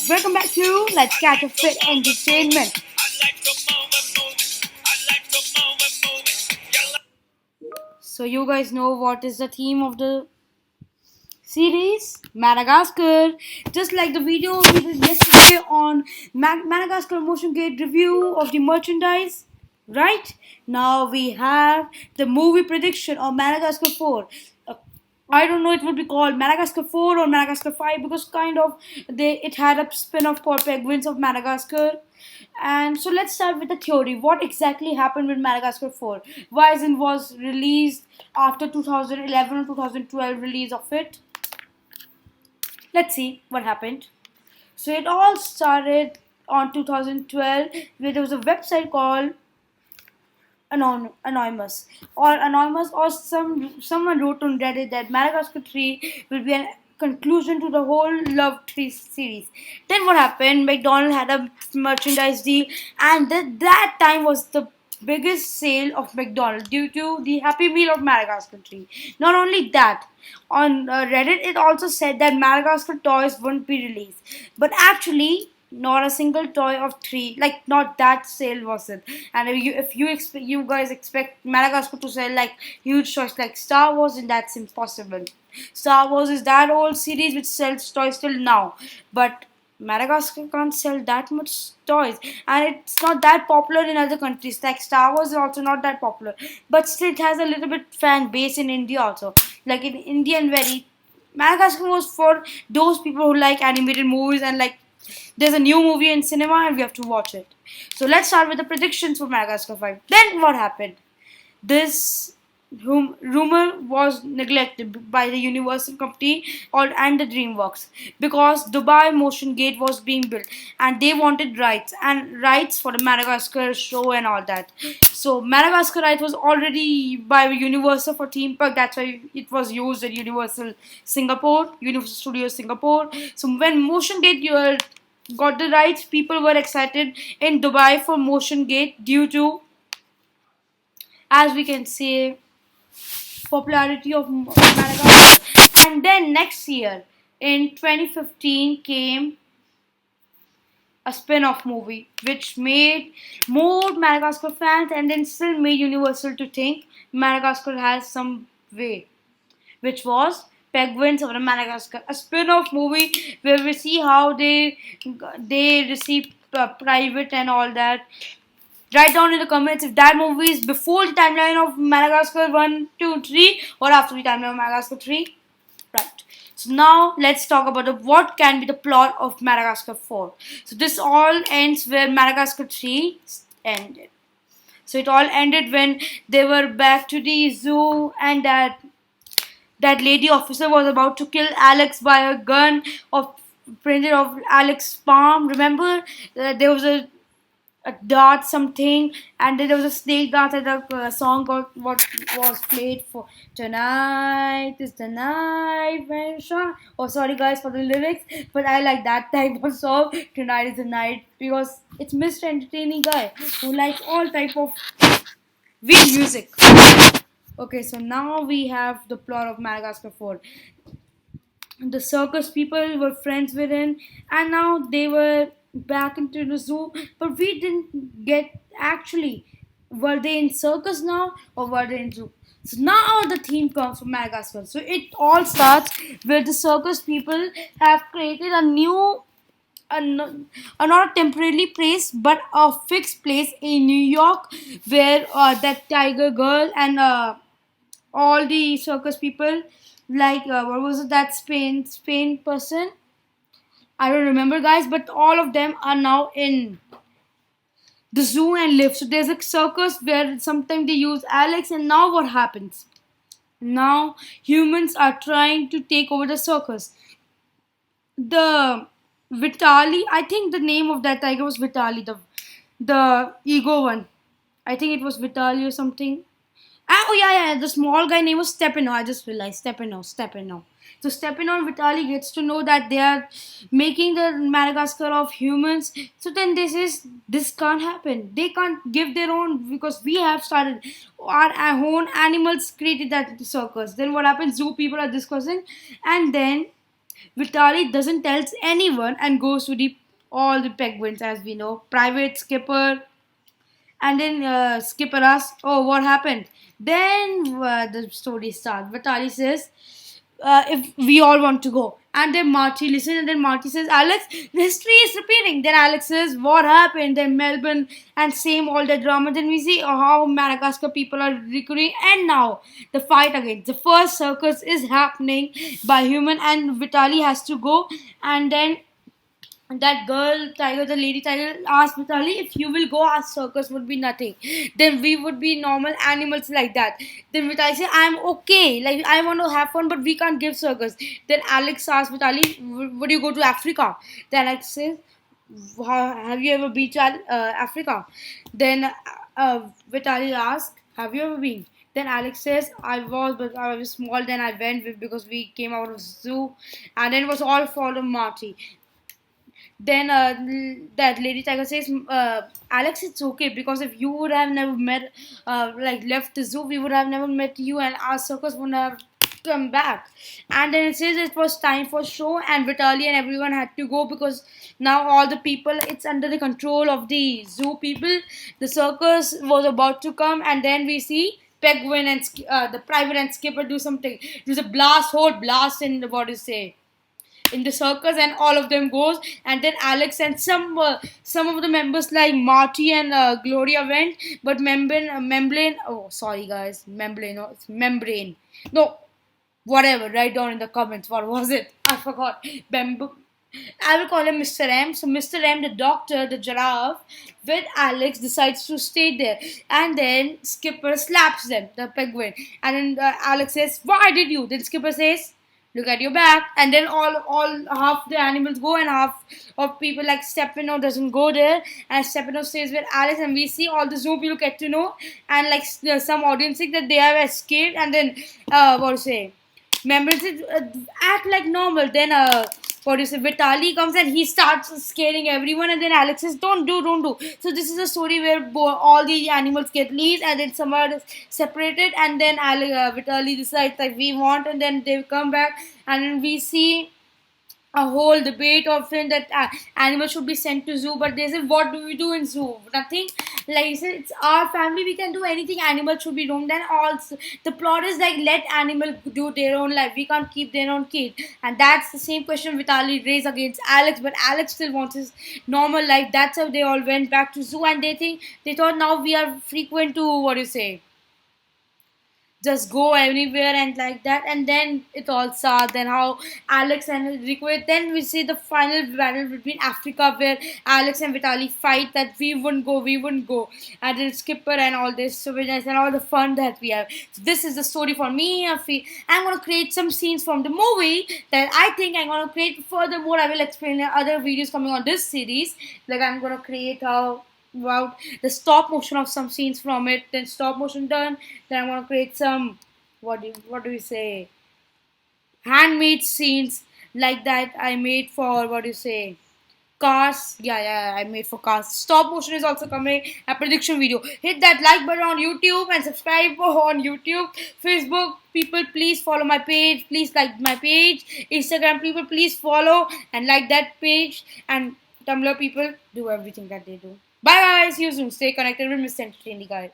Welcome back to Let's Catch a Fit Entertainment. So you guys know what is the theme of the series? Madagascar. Just like the video we did yesterday on Madagascar Motion Gate review of the merchandise. Right? Now we have the movie prediction of Madagascar 4. Uh, I don't know it would be called Madagascar 4 or Madagascar 5 because kind of it had a spin-off called Penguins of Madagascar. And so let's start with the theory. What exactly happened with Madagascar 4? Why it was released after 2011 or 2012 release of it? Let's see what happened. So it all started on 2012 where there was a website called Anonymous or someone wrote on Reddit that Madagascar 3 will be a conclusion to the whole Love 3 series. Then what happened? McDonald had a merchandise deal, and that time was the biggest sale of McDonald's due to the Happy Meal of Madagascar 3. Not only that, on Reddit it also said that Madagascar toys wouldn't be released, but actually not a single toy of three, like not that sale was it. And you guys expect Madagascar to sell like huge toys like Star Wars, and that's impossible. Star Wars is that old series which sells toys till now, but Madagascar can't sell that much toys, and it's not that popular in other countries. Like Star Wars is also not that popular, but still it has a little bit fan base in India also. Like in Indian very Madagascar was for those people who like animated movies and like there's a new movie in cinema and we have to watch it. So let's start with the predictions for Madagascar 5. Then what happened? This rumor was neglected by the Universal company and the DreamWorks because Dubai Motion Gate was being built and they wanted rights for the Madagascar show and all that. So Madagascar right was already by Universal for theme park. That's why it was used at Universal Studios Singapore. So when Motion Gate got the rights, people were excited in Dubai for Motion Gate due to, as we can say, popularity of Madagascar. And then next year, in 2015, came a spin-off movie which made more Madagascar fans and then still made Universal to think Madagascar has some way, which was Penguins of Madagascar, a spin-off movie where we see how they receive private and all that. Write down in the comments if that movie is before the timeline of Madagascar 1, 2, 3 or after the timeline of Madagascar 3. Right. So now let's talk about what can be the plot of Madagascar 4. So this all ends where Madagascar 3 ended. So it all ended when they were back to the zoo and that lady officer was about to kill Alex by a gun of printed of Alex's palm. Remember, there was a dart something, and then there was a snake dance and a song called what was played for tonight is the night when shine. Oh, sorry guys for the lyrics, but I like that type of song. Tonight is the night because it's Mr. Entertaining guy who likes all type of weird music. Okay, so now we have the plot of Madagascar 4. The circus people were friends with him, and now they were back into the zoo, but we didn't get actually were they in circus now or were they in zoo. So now the theme comes from Madagascar. So it all starts where the circus people have created not a temporary place but a fixed place in New York where that tiger girl and all the circus people like what was it, that Spain person, I don't remember guys, but all of them are now in the zoo and live. So there's a circus where sometimes they use Alex, and now what happens? Now humans are trying to take over the circus. The Vitali, I think the name of that tiger was Vitali, the ego one. I think it was Vitali or something. Oh yeah, the small guy name was Stepino. I just realized Stepino. So Stepino and Vitali gets to know that they are making the Madagascar of humans. So then this can't happen. They can't give their own because we have started our own animals created that circus. Then what happens? Zoo people are discussing, and then Vitali doesn't tell anyone and goes to the all the penguins, as we know. Private skipper, and then skipper asks, "Oh, what happened?" Then the story starts. Vitali says, "If we all want to go," and then Marty listens, and then Marty says, "Alex, the history is repeating." Then Alex says, "What happened?" Then Melbourne and same all the drama. Then we see how Madagascar people are recruiting, and now the fight again. The first circus is happening by human, and Vitali has to go, and then that girl tiger, the lady tiger, asked Mitali, "If you will go, our circus would be nothing. Then we would be normal animals like that." Then Mitali said, "I'm okay. Like I want to have fun, but we can't give circus." Then Alex asked Mitali, "Would you go to Africa?" Then Alex says, "Have you ever been to Africa?" Then Vitali asked, "Have you ever been?" Then Alex says, "I was, but I was small. Then I went because we came out of zoo, and then it was all for the Marty." Then that lady tiger says, "Alex, it's okay because if you would have never met, like left the zoo, we would have never met you, and our circus would have come back." And then it says it was time for show, and Vitaly and everyone had to go because now all the people, it's under the control of the zoo people. The circus was about to come, and then we see Penguin and the private and Skipper do something. There's a blast, whole blast in the what is say in the circus, and all of them goes, and then Alex and some of the members like Marty and Gloria went, but membrane, oh sorry guys, membrane, no, it's membrane, no, whatever, write down in the comments what was it, I forgot. Bamboo, I will call him Mr. M. So Mr. M, the doctor, the giraffe, with Alex decides to stay there, and then Skipper slaps them, the penguin, and then Alex says, "Why did you?" Then Skipper says, "Look at your back," and then all half the animals go, and half of people like Stefano doesn't go there, and Stefano stays with Alex, and we see all the zoo people get to know, and like some audience think that they have escaped, and then what to say, members act like normal. Then what do you say, Vitali comes and he starts scaring everyone, and then Alex says, don't do." So this is a story where all the animals get leaves, and then some are separated, and then Vitali decides like we want, and then they come back, and then we see a whole debate of it that animals should be sent to zoo, but they say, "What do we do in zoo? Nothing." Like I said, it's our family, we can do anything, animals should be roamed. Then also the plot is like, let animal do their own life, we can't keep their own kid. And that's the same question Vitali raised against Alex, but Alex still wants his normal life. That's how they all went back to zoo, and they thought now we are frequent to what do you say, just go anywhere and like that. And then it all starts, then how Alex and Rico, then we see the final battle between Africa where Alex and Vitali fight that we wouldn't go, and then Skipper and all this souvenirs and all the fun that we have. So this is the story for me. I'm gonna create some scenes from the movie that I think I'm gonna create. Furthermore, I will explain in other videos coming on this series, like I'm gonna create how about the stop motion of some scenes from it. Then stop motion done, then I'm gonna create some what do we say, handmade scenes like that I made for what do you say, cars. Yeah, I made for cars. Stop motion is also coming, a prediction video. Hit that like button on YouTube and subscribe on YouTube. Facebook people, please follow my page, please like my page. Instagram people, please follow and like that page. And Tumblr people, do everything that they do. Bye bye, see you soon. Stay connected with Mr. Entertaine guy.